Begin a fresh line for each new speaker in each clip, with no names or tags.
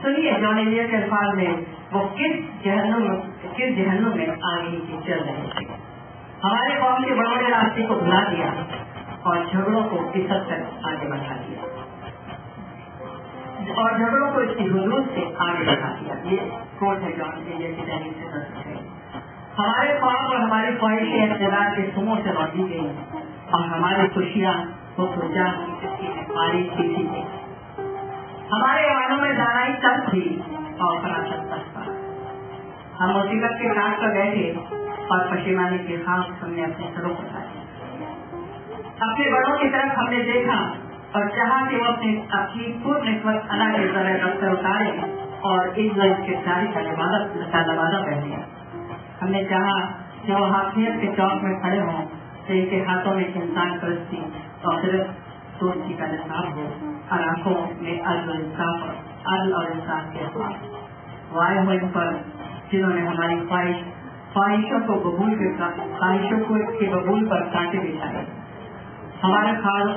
سنیے جان ایلیا کے الفاظ میں وہ کس جہنم میں آگے کی چل رہے تھے. ہمارے قوم کے بڑوں نے راستے کو بھلا دیا اور جھگڑوں کو اس حد تک آگے بڑھا دیا اور جھگڑوں کو اس کی حدود سے آگے بڑھا دیا. یہ کوٹ ہے جان ایلیا کی تحریر سے نقل ہے. ہمارے خواب اور ہماری خواہشیں اقتدار کے سموں سے بڑھی گئی اور ہماری خوشیاں وہ جان کی چکی میں خارج کی تھی. ہمارے ایوانوں میں دانائی تب تھی اور فراست تک تھا. ہم مصیبت کے کاٹ پر بیٹھے اور پشیمانی کے خاص ہم نے اپنے سروں کو اٹھایا. اپنے بڑوں کی طرف ہم نے دیکھا اور چاہا کہ وہ اپنی پور نسبت اللہ کے ذرا دفتر اتارے اور عزت کے ساری کا لبادہ پہنے. ہم نے چاہا کہ وہ حاکمیت کے چوک میں کھڑے ہوں تو ان کے ہاتھوں میں انسان پرستی اور صرف دوستی کا نصاب ہو اور آنکھوں میں عدل اور انصاف کے اخلاق وائے ہو ان پر جنہوں نے ہماری خواہشوں کے قبول پر کانٹے بچھائے. ہمارے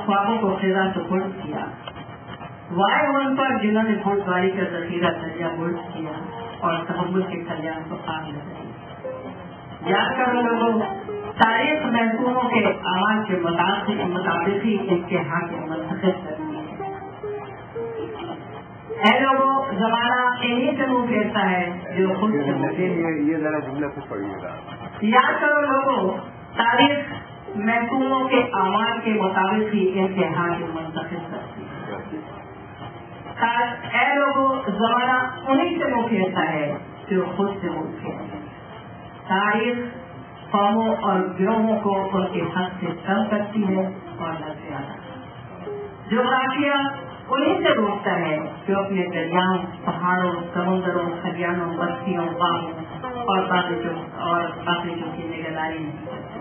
خوابوں کو خزاں سپرد کیا. وائے ہو ان پر جنہوں نے بھوٹ باری کا ذخیرہ درجہ بلند کیا اور تحمل کے کلیان کو آگ لگائی. یاد کرو لوگوں تاریخ محکوموں کے اعمال کے مطابق ہی اس کے حق منتخب کرتی ہے. اے لوگوں زمانہ انہیں سے منہ پھیرتا ہے جو خود سے
یہ ذرا جملہ کچھ پڑھیے گا.
یاد کرو لوگوں تاریخ محکوموں کے اعمال کے مطابق ہی ان کے حق منتخب کرتی ہے. اے لوگوں زمانہ انہیں سے منہ پھیرتا ہے جو خود سے منہ پھیرتا ہے. تاریخ قوموں اور گروہوں کو ان کے حق سے کم کرتی ہے اور نہ زیادہ. جغرافیہ انہیں سے روکتا ہے جو اپنے دریاؤں پہاڑوں سمندروں خلیانوں بستیوں باغوں اور باغیچوں کی نگہداری نہیں کرتے.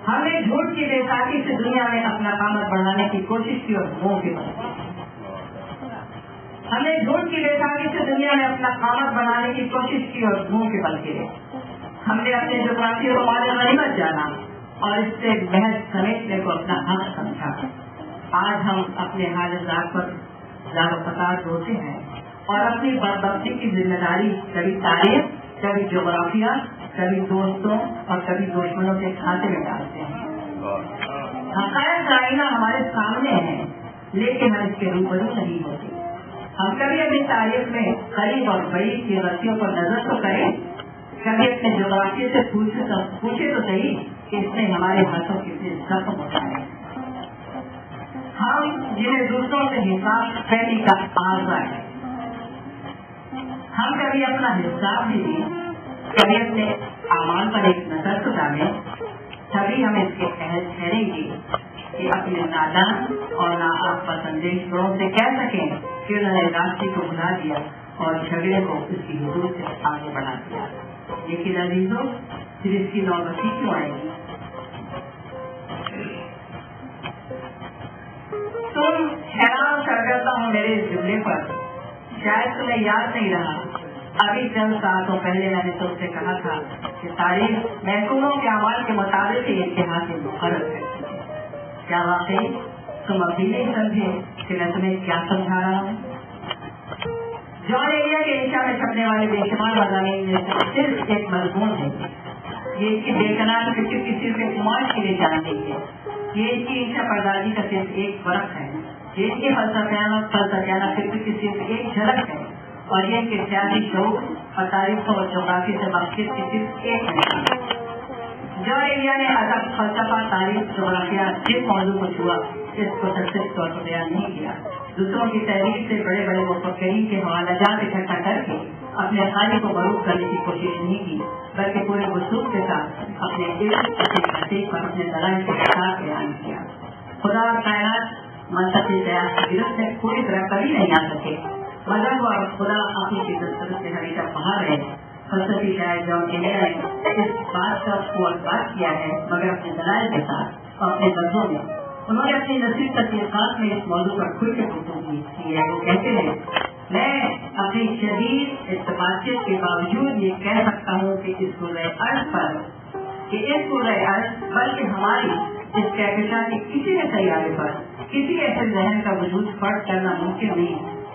ہم نے جھوٹ کی بیساکھی سے دنیا میں اپنا قامت بڑھانے کی کوشش کی اور منہ کے بل ہم نے جھوٹ کی بیساکھی سے دنیا میں اپنا قامت بڑھانے کی کوشش کی اور منہ کے بل گرے. ہم نے اپنے جغرافیہ کو مال غنیمت جانا اور اس سے محض سمیٹنے کو اپنا حق سمجھا. آج ہم اپنے حال ذات پر زار و فساد ہوتے ہیں اور اپنی بدبختی کی ذمہ داری کبھی تاریخ کبھی جغرافیہ کبھی دوستوں اور کبھی دشمنوں کے کھاتے میں ڈالتے ہیں. حقائق کا آئینہ ہمارے سامنے ہے لیکن ہم اس کے روبرو نہیں ہوتے. ہم کبھی اپنی تاریخ میں قریب اور بعید کی غلطیوں پر نظر تو کریں, کبھی اپنے جغرافیہ سے پوچھے تو صحیح کہ اس نے ہمارے ہاتھوں کتنے زخم اٹھائے. ہم جنہیں دوسروں سے حساب کرنے کا آزا ہے, ہم کبھی اپنا حساب بھی دیں, کبھی اپنے اعمال پر ایک نظر تو ڈالیں, تبھی ہم اس کے اہل ٹھہریں گے کہ اپنے نادان اور ناآب پسندیش بڑوں سے کہہ سکیں کہ انہوں نے راستے کو بھلا دیا اور جھگڑے کو اس کی حدود سے آگے بڑھا دیا. لیکن عزیزوں پھر اس کی نوبتی کیوں آئے گی؟ تم حیران سرگردہ ہو میرے اس جملے پر. شاید تمہیں یاد نہیں رہا, ابھی چند ساعتوں پہلے میں نے تم سے کہا تھا کہ تاریخ محکوموں کے اعمال کے مطابق ہی اتحاد سے مقرر کرتی ہے. کیا واقعی تم ابھی نہیں سمجھے کہ میں تمہیں کیا سمجھا رہا ہوں؟ جان ایلیا کے انشاء میں چھپنے والے بے شمار مضامین میں صرف ایک مضمون ہے. یہ اس کی بے کنار فکر کی صرف ایک معاش کے لیے جان گئی ہے. یہ اس کی انشاء پردازی کا صرف ایک ورق ہے. یہ اس کی فلسفیانہ فکر کی صرف ایک جھلک ہے اور یہ کہ سیاسی شعور اور تاریخ اور جغرافی سے بخشش کی صرف ایک نشان ہے. جان ایلیا نے ادب فلسفہ تاریخ جغرافیہ جس موضوع کو چھوا اس کو تصدیق طور پر بیان نہیں کیا. دوسروں کی تحریر سے بڑے بڑے مفکرین کے حوالہ جات اکٹھا کر کے اپنے خالی کو مروب کرنے کی کوشش نہیں کی, بلکہ پورے وصول کے ساتھ اپنے علم اپنے تحقیق اور اپنے دلائل کے ساتھ بیان کیا. خدا اور کائنات منطقی قیاس کی گرفت میں پوری طرح کبھی نہیں آ سکے. مذہب اور خدا اپنی کی دسترس سے ہمیشہ باہر رہے. فلسفی شاعر جان ایلیا نے اس بات کا بات کیا ہے, مگر اپنے دلائل کے ساتھ اور اپنے لفظوں میں انہوں نے اپنی نصیب تحقیقات میں اس موضوع پر کھل کے گفتگو کی ہے. وہ کہتے ہیں میں اپنی شدید اتفاقیت کے باوجود یہ کہہ سکتا ہوں کہ اس گرہ ارض بلکہ ہماری اس کہکشاں کے کسی بھی سیارے پر کسی ایسے ذہن کا وجود فرض کرنا ممکن نہیں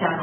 4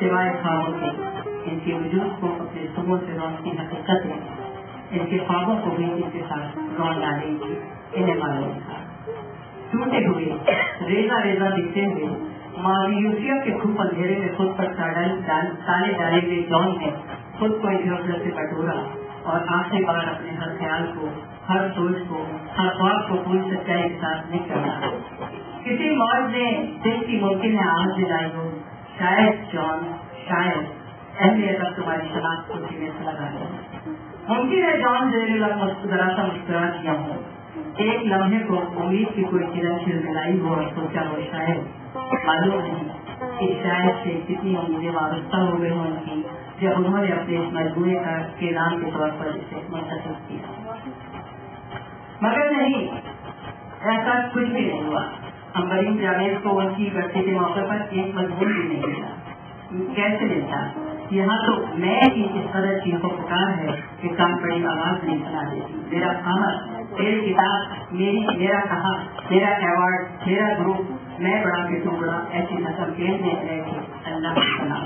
سوائے خوابوں کے ان کے وجود کو اپنے صبح سے روشنی حقیقت ہے، ان کے خوابوں کو بھی ان کے ساتھ روان ڈالیں گی، انہیں معلوم تھا۔ ٹوٹے ہوئے ریزہ ریزہ دکھتے ہوئے مایوسیوں کے خوب اندھیرے میں خود پر تالے ڈالے ہوئے جان نے خود کو ادھر سے بٹورا اور آخری بار اپنے ہر خیال کو، ہر سوچ کو، ہر خواب کو پوری سچائی کے ساتھ نہیں کرنا۔ کسی موج نے دل کی ممکن ہے آہت دلائی ہو، شاید جان، شاید اہمیت اب تمہاری شناخت کو سینے سے لگا لے۔ ممکن ہے جان زیر لب ذرا سا مسکرا دیا ہو، ایک لمحے کو امید کی کوئی کرن کھلملائی ہو اور سوچا ہو شاید، معلوم نہیں کہ شاید سے کتنی امیدیں وابستہ ہو گئی ہوں ان کی جب انہوں نے اپنے اس مجموعے کا اعلان کے طور پر اسے منتخب کیا، مگر نہیں، ایسا کچھ بھی نہیں ہوا۔ امبرین جاوید کو ان کی برسی کے موقع پر ایک مضمون بھی نہیں ملا، کیسے ملتا؟ یہاں تو میں کی اس قدر کی پکار ہے کہ کان پڑی آواز نہیں سنا دیتی۔ میرا خامد، میری کتاب، میرا کہا، میرا ایوارڈ، میرا گروپ، میں بڑا کہ تو بڑا، ایسی نسل کھیل دیکھ رہے تھے اللہ کی سنا۔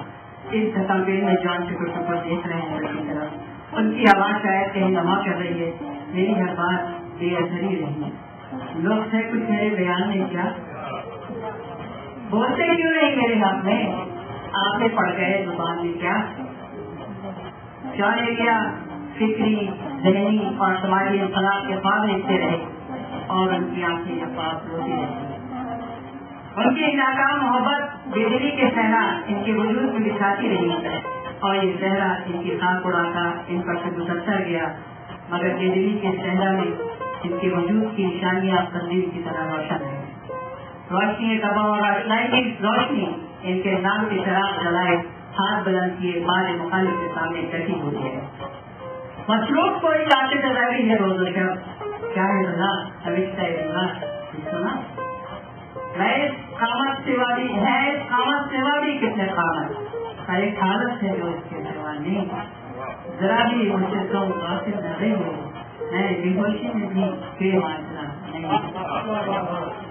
اس تصویر میں جان ٹکر دیکھ رہے ہیں کی طرف، ان کی آواز شاید کہیں نما کر رہی ہے، میری ہر بات بے اثر ہی رہی۔ لوگ سے کچھ میرے بیان نہیں کیا، بولتے کیوں نہیں میرے حق میں؟ آپ نے پڑھ گئے زبان میں کیا لے گیا؟ فکری، ذہنی اور سماجی انقلاب کے خواب لکھتے رہے اور ان کی آنکھیں جفاف روتی رہتی۔ ان کی ناکام محبت بجلی کے صحرا ان کے وجود میں بچھاتی رہی اور یہ صحرا ان کی خاک اڑاتا ان پر سے گزرتا گیا، مگر بجلی کے صحرا میں ان کے وجود کی نشانیاں قندیل کی طرح روشن ہے۔ روشنی کا اور آشنائی کی روشنی ان کے نام کی چراغ جلائے، ہاتھ بلند کیے مال مخالف کے سامنے ڈٹی ہوئی ہے۔ مصروف کوئی طاقت ظاہری ہے روز و شب، کیا ہے رضا ہمیشہ اللہ سنا میں قامت سوا بھی ہے، قامت سوا بھی کتنے قامت، ہر ایک حالت ہے جو اس کے سوا نہیں۔ ذرا بھی مجھ سے تو غافل نہ رہی ہو، میں بے ہوشی میں بھی بے معاشرہ نہیں۔